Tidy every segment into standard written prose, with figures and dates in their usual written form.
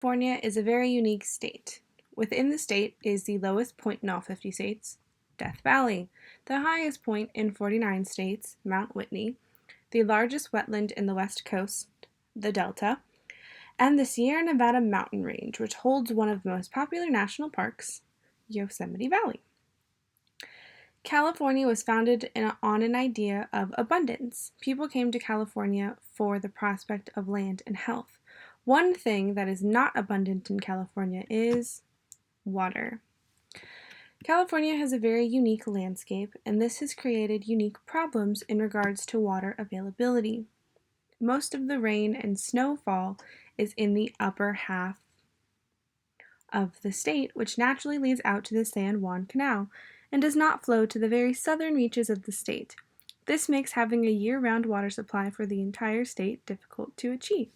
California is a very unique state. Within the state is the lowest point in all 50 states, Death Valley, the highest point in 49 states, Mount Whitney, the largest wetland in the West Coast, the Delta, and the Sierra Nevada mountain range, which holds one of the most popular national parks, Yosemite Valley. California was founded on an idea of abundance. People came to California for the prospect of land and health. One thing that is not abundant in California is water. California has a very unique landscape, and this has created unique problems in regards to water availability. Most of the rain and snowfall is in the upper half of the state, which naturally leads out to the San Juan Canal and does not flow to the very southern reaches of the state. This makes having a year-round water supply for the entire state difficult to achieve.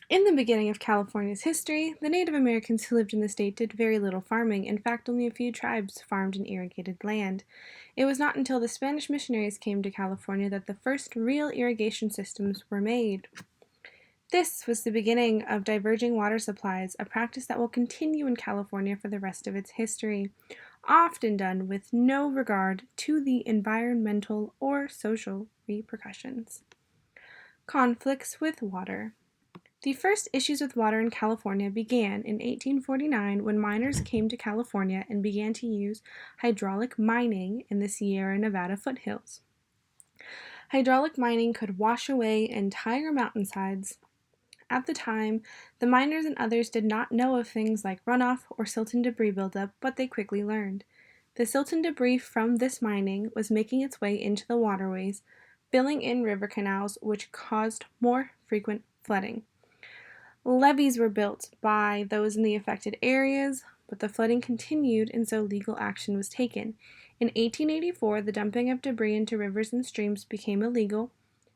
In the beginning of California's history, the Native Americans who lived in the state did very little farming. In fact, only a few tribes farmed and irrigated land. It was not until the Spanish missionaries came to California that the first real irrigation systems were made. This was the beginning of diverging water supplies, a practice that will continue in California for the rest of its history, often done with no regard to the environmental or social repercussions. Conflicts with water. The first issues with water in California began in 1849 when miners came to California and began to use hydraulic mining in the Sierra Nevada foothills. Hydraulic mining could wash away entire mountainsides. At the time, the miners and others did not know of things like runoff or silt and debris buildup, but they quickly learned. The silt and debris from this mining was making its way into the waterways, filling in river canals, which caused more frequent flooding. Levees were built by those in the affected areas, but the flooding continued and so legal action was taken. In 1884, the dumping of debris into rivers and streams became illegal,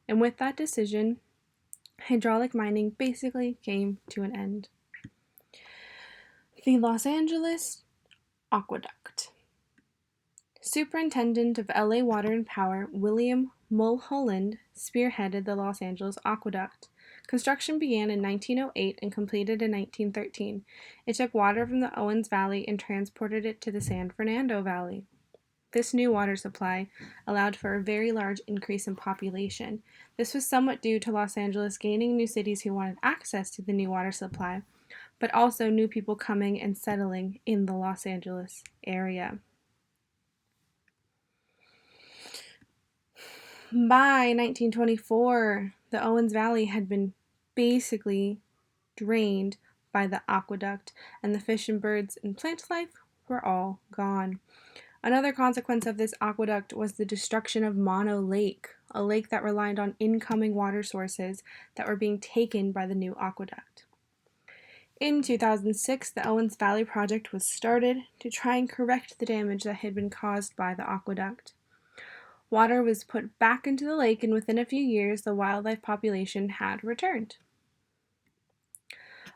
and with that decision, hydraulic mining basically came to an end. The Los Angeles Aqueduct. Superintendent of LA Water and Power, William Mulholland, spearheaded the Los Angeles Aqueduct. Construction began in 1908 and completed in 1913. It took water from the Owens Valley and transported it to the San Fernando Valley. This new water supply allowed for a very large increase in population. This was somewhat due to Los Angeles gaining new cities who wanted access to the new water supply, but also new people coming and settling in the Los Angeles area. By 1924, the Owens Valley had been basically drained by the aqueduct, and the fish and birds and plant life were all gone. Another consequence of this aqueduct was the destruction of Mono Lake, a lake that relied on incoming water sources that were being taken by the new aqueduct. In 2006, the Owens Valley project was started to try and correct the damage that had been caused by the aqueduct. Water was put back into the lake, and within a few years, the wildlife population had returned.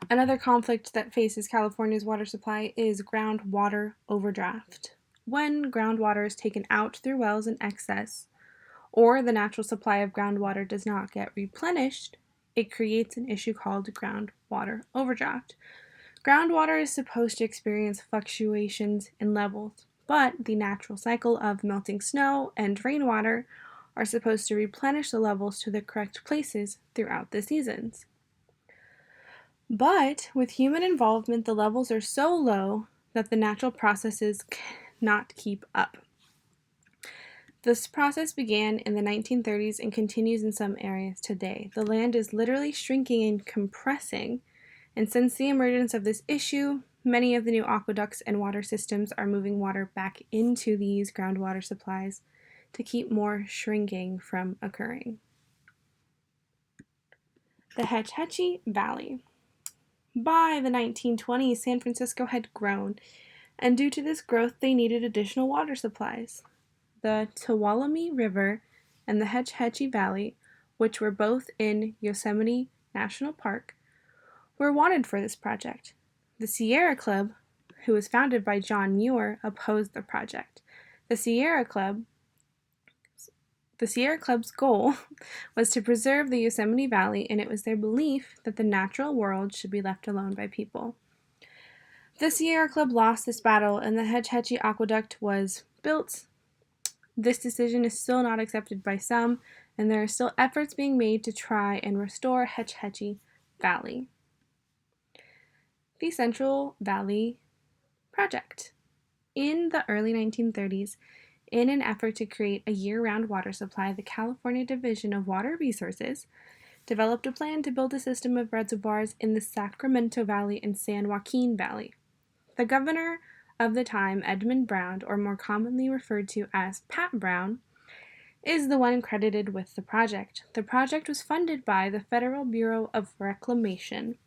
Another conflict that faces California's water supply is groundwater overdraft. When groundwater is taken out through wells in excess, or the natural supply of groundwater does not get replenished, it creates an issue called groundwater overdraft. Groundwater is supposed to experience fluctuations in levels, but the natural cycle of melting snow and rainwater are supposed to replenish the levels to the correct places throughout the seasons. But with human involvement, the levels are so low that the natural processes cannot keep up. This process began in the 1930s and continues in some areas today. The land is literally shrinking and compressing, and since the emergence of this issue, many of the new aqueducts and water systems are moving water back into these groundwater supplies to keep more shrinking from occurring. The Hetch Hetchy Valley. By the 1920s, San Francisco had grown, and due to this growth, they needed additional water supplies. The Tuolumne River and the Hetch Hetchy Valley, which were both in Yosemite National Park, were wanted for this project. The Sierra Club, who was founded by John Muir, opposed the project. The Sierra Club The Sierra Club's goal was to preserve the Yosemite Valley, and it was their belief that the natural world should be left alone by people. The Sierra Club lost this battle, and the Hetch Hetchy Aqueduct was built. This decision is still not accepted by some, and there are still efforts being made to try and restore Hetch Hetchy Valley. The Central Valley Project. In the early 1930s, in an effort to create a year-round water supply, the California Division of Water Resources developed a plan to build a system of reservoirs in the Sacramento Valley and San Joaquin Valley. The governor of the time, Edmund Brown, or more commonly referred to as Pat Brown, is the one credited with the project. The project was funded by the Federal Bureau of Reclamation.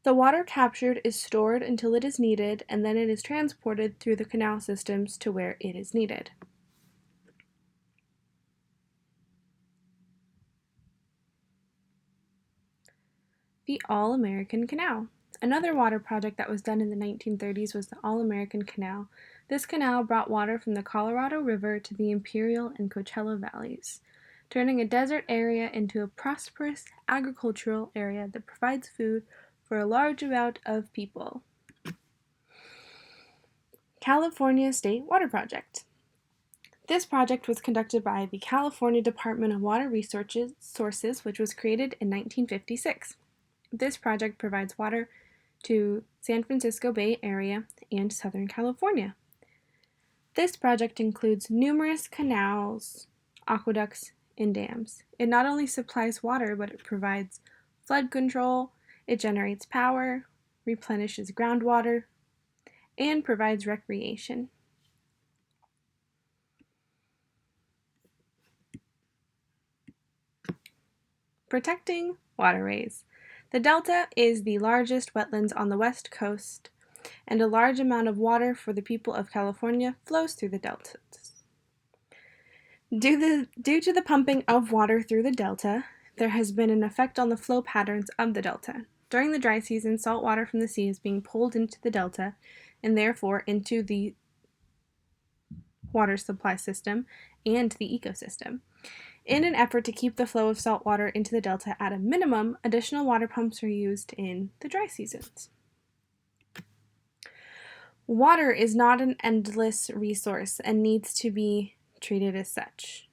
The water captured is stored until it is needed, and then it is transported through the canal systems to where it is needed. The All-American Canal. Another water project that was done in the 1930s was the All-American Canal. This canal brought water from the Colorado River to the Imperial and Coachella valleys, turning a desert area into a prosperous agricultural area that provides food for a large amount of people. California State Water Project. This project was conducted by the California Department of Water Resources, which was created in 1956. This project provides water to San Francisco Bay Area and Southern California. This project includes numerous canals, aqueducts, and dams. It not only supplies water, but it provides flood control, it generates power, replenishes groundwater, and provides recreation. Protecting waterways. The Delta is the largest wetlands on the West Coast, and a large amount of water for the people of California flows through the deltas. Due to the pumping of water through the delta, there has been an effect on the flow patterns of the delta. During the dry season, salt water from the sea is being pulled into the delta and therefore into the water supply system and the ecosystem. In an effort to keep the flow of salt water into the delta at a minimum, additional water pumps are used in the dry seasons. Water is not an endless resource and needs to be treated as such.